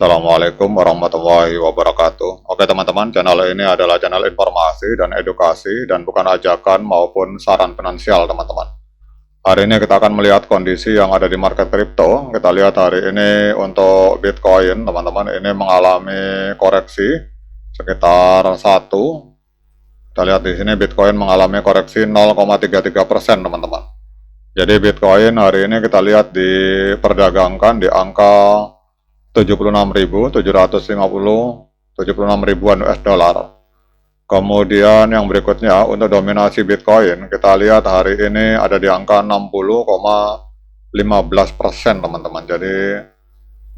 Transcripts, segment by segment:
Assalamualaikum warahmatullahi wabarakatuh. Oke teman-teman, channel ini adalah channel informasi dan edukasi dan bukan ajakan maupun saran finansial teman-teman. Hari ini kita akan melihat kondisi yang ada di market kripto. Kita lihat hari ini untuk Bitcoin teman-teman ini mengalami koreksi sekitar 1. Kita lihat di sini Bitcoin mengalami koreksi 0,33% teman-teman. Jadi Bitcoin hari ini kita lihat diperdagangkan di angka 76.750, 76 ribuan US dollar. Kemudian yang berikutnya untuk dominasi Bitcoin kita lihat hari ini ada di angka 60,15% teman-teman. Jadi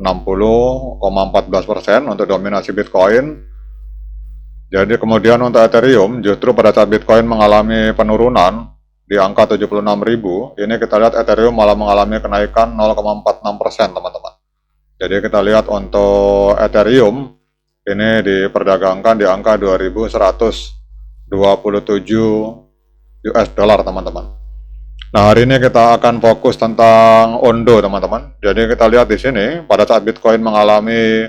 60,14% untuk dominasi Bitcoin. Jadi kemudian untuk Ethereum justru pada saat Bitcoin mengalami penurunan di angka 76.000, ini kita lihat Ethereum malah mengalami kenaikan 0,46% teman-teman. Jadi kita lihat untuk Ethereum ini diperdagangkan di angka 2127 US dollar teman-teman. Nah hari ini kita akan fokus tentang Ondo teman-teman. Jadi kita lihat di sini pada saat Bitcoin mengalami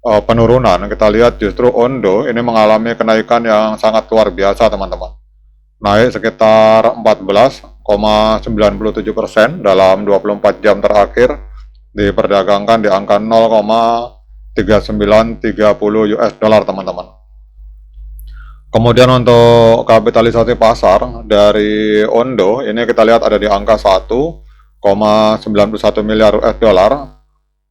penurunan, kita lihat justru Ondo ini mengalami kenaikan yang sangat luar biasa teman-teman. Naik sekitar 14,97% dalam 24 jam terakhir, diperdagangkan di angka 0,3930 US dollar teman-teman. Kemudian untuk kapitalisasi pasar dari Ondo ini kita lihat ada di angka 1,91 miliar US dollar,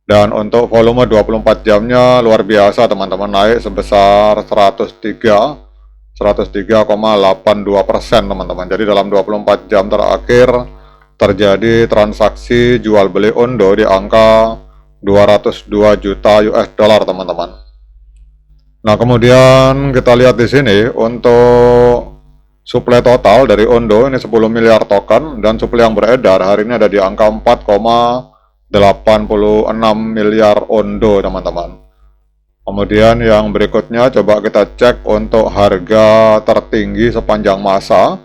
dan untuk volume 24 jamnya luar biasa teman-teman, naik sebesar 103,82% teman-teman. Jadi dalam 24 jam terakhir terjadi transaksi jual beli Ondo di angka 202 juta US dollar teman-teman. Nah kemudian kita lihat di sini untuk suplai total dari Ondo ini 10 miliar token, dan suplai yang beredar hari ini ada di angka 4,86 miliar Ondo teman-teman. Kemudian yang berikutnya coba kita cek untuk harga tertinggi sepanjang masa.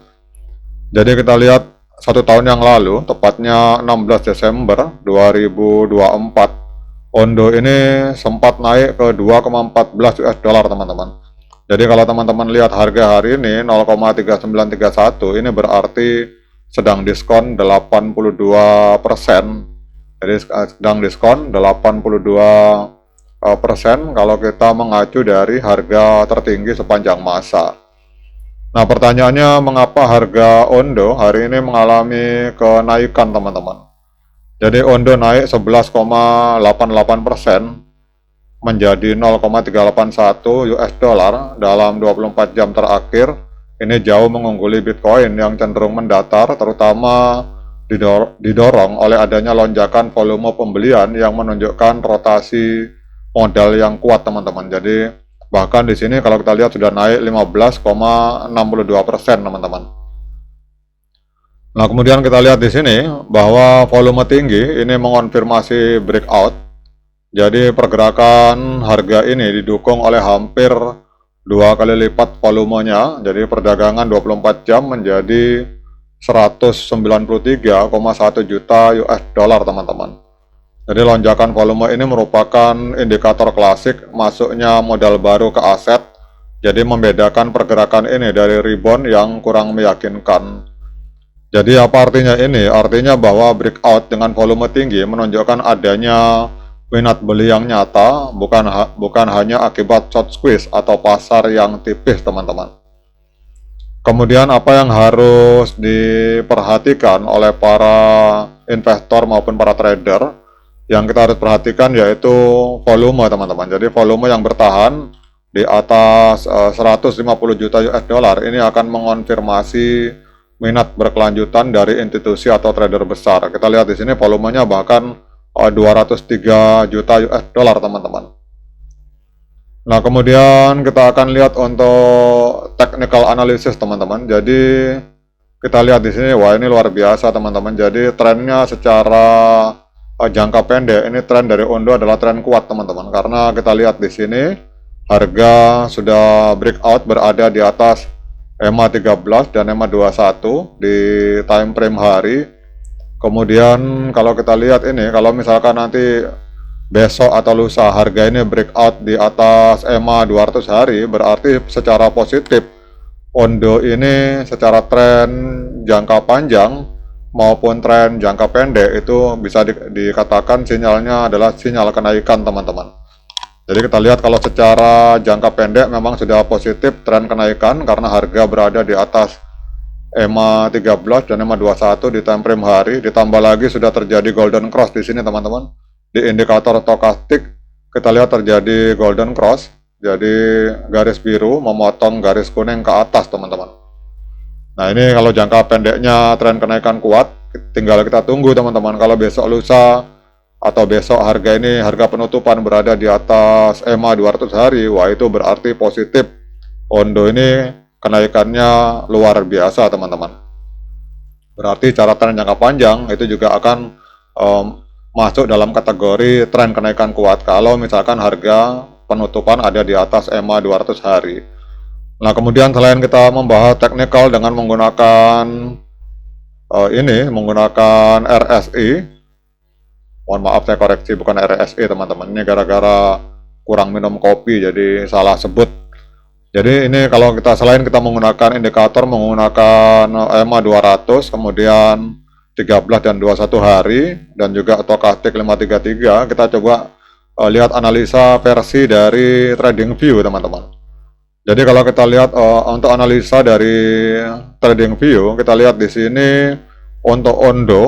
Jadi kita lihat 1 tahun yang lalu, tepatnya 16 Desember 2024, Ondo ini sempat naik ke 2,14 US dollar teman-teman. Jadi kalau teman-teman lihat harga hari ini 0,3931, ini berarti sedang diskon 82%. Jadi sedang diskon 82% kalau kita mengacu dari harga tertinggi sepanjang masa. Nah pertanyaannya, mengapa harga Ondo hari ini mengalami kenaikan teman-teman? Jadi Ondo naik 11,88% menjadi 0,381 US dollar dalam 24 jam terakhir. Ini jauh mengungguli Bitcoin yang cenderung mendatar, terutama didorong oleh adanya lonjakan volume pembelian yang menunjukkan rotasi modal yang kuat teman-teman. Jadi bahkan di sini kalau kita lihat sudah naik 15,62% teman-teman. Nah kemudian kita lihat di sini bahwa volume tinggi ini mengonfirmasi breakout. Jadi pergerakan harga ini didukung oleh hampir 2 kali lipat volumenya. Jadi perdagangan 24 jam menjadi 193,1 juta US dollar teman-teman. Jadi lonjakan volume ini merupakan indikator klasik masuknya modal baru ke aset. Jadi membedakan pergerakan ini dari rebound yang kurang meyakinkan. Jadi apa artinya ini? Artinya bahwa breakout dengan volume tinggi menunjukkan adanya minat beli yang nyata, bukan hanya akibat short squeeze atau pasar yang tipis teman-teman. Kemudian apa yang harus diperhatikan oleh para investor maupun para trader? Yang kita harus perhatikan yaitu volume teman-teman. Jadi volume yang bertahan di atas 150 juta US dollar ini akan mengonfirmasi minat berkelanjutan dari institusi atau trader besar. Kita lihat di sini volumenya bahkan 203 juta US dollar teman-teman. Nah kemudian kita akan lihat untuk technical analysis teman-teman. Jadi kita lihat di sini, wah ini luar biasa teman-teman. Jadi trennya secara jangka pendek ini tren dari Ondo adalah tren kuat teman-teman, karena kita lihat di sini harga sudah breakout berada di atas EMA 13 dan EMA 21 di time frame hari. Kemudian kalau kita lihat ini, kalau misalkan nanti besok atau lusa harga ini breakout di atas EMA 200 hari, berarti secara positif Ondo ini secara tren jangka panjang maupun tren jangka pendek itu bisa dikatakan sinyalnya adalah sinyal kenaikan, teman-teman. Jadi kita lihat kalau secara jangka pendek memang sudah positif tren kenaikan karena harga berada di atas EMA 13 dan EMA 21 di time frame hari, ditambah lagi sudah terjadi golden cross di sini, teman-teman. Di indikator stokastik kita lihat terjadi golden cross, jadi garis biru memotong garis kuning ke atas, teman-teman. Nah, ini kalau jangka pendeknya tren kenaikan kuat, tinggal kita tunggu, teman-teman. Kalau besok lusa atau besok harga ini, harga penutupan berada di atas EMA 200 hari, wah itu berarti positif Ondo ini kenaikannya luar biasa, teman-teman. Berarti cara tren jangka panjang itu juga akan masuk dalam kategori tren kenaikan kuat kalau misalkan harga penutupan ada di atas EMA 200 hari. Nah, kemudian selain kita membahas teknikal dengan menggunakan menggunakan RSI, mohon maaf saya koreksi, bukan RSI, teman-teman, ini gara-gara kurang minum kopi jadi salah sebut. Jadi ini kalau selain kita menggunakan indikator menggunakan EMA 200, kemudian 13 dan 21 hari, dan juga stokastik 533, kita coba lihat analisa versi dari TradingView, teman-teman. Jadi kalau kita lihat untuk analisa dari TradingView, kita lihat di sini untuk Ondo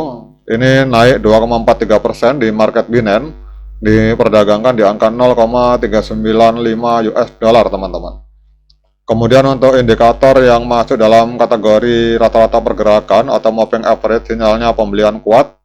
ini naik 2,43% di market Binance, diperdagangkan di angka 0,395 US dollar, teman-teman. Kemudian untuk indikator yang masuk dalam kategori rata-rata pergerakan atau moving average, sinyalnya pembelian kuat.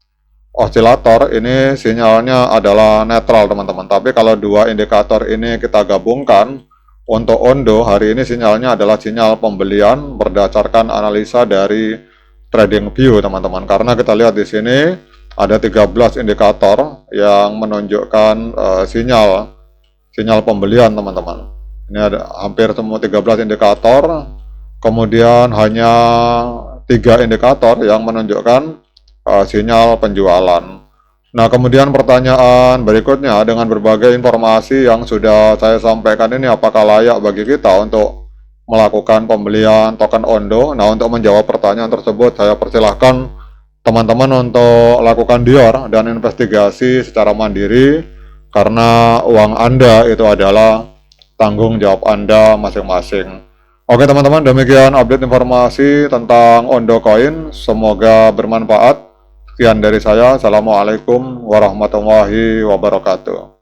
Osilator ini sinyalnya adalah netral, teman-teman. Tapi kalau dua indikator ini kita gabungkan, untuk Ondo hari ini sinyalnya adalah sinyal pembelian berdasarkan analisa dari TradingView, teman-teman. Karena kita lihat di sini ada 13 indikator yang menunjukkan sinyal pembelian, teman-teman. Ini ada hampir semua 13 indikator, kemudian hanya 3 indikator yang menunjukkan sinyal penjualan. Nah, kemudian pertanyaan berikutnya, dengan berbagai informasi yang sudah saya sampaikan ini, apakah layak bagi kita untuk melakukan pembelian token Ondo? Nah, untuk menjawab pertanyaan tersebut, saya persilahkan teman-teman untuk lakukan dior dan investigasi secara mandiri, karena uang Anda itu adalah tanggung jawab Anda masing-masing. Oke, teman-teman, demikian update informasi tentang Ondo Coin. Semoga bermanfaat. Sekian dari saya. Assalamualaikum warahmatullahi wabarakatuh.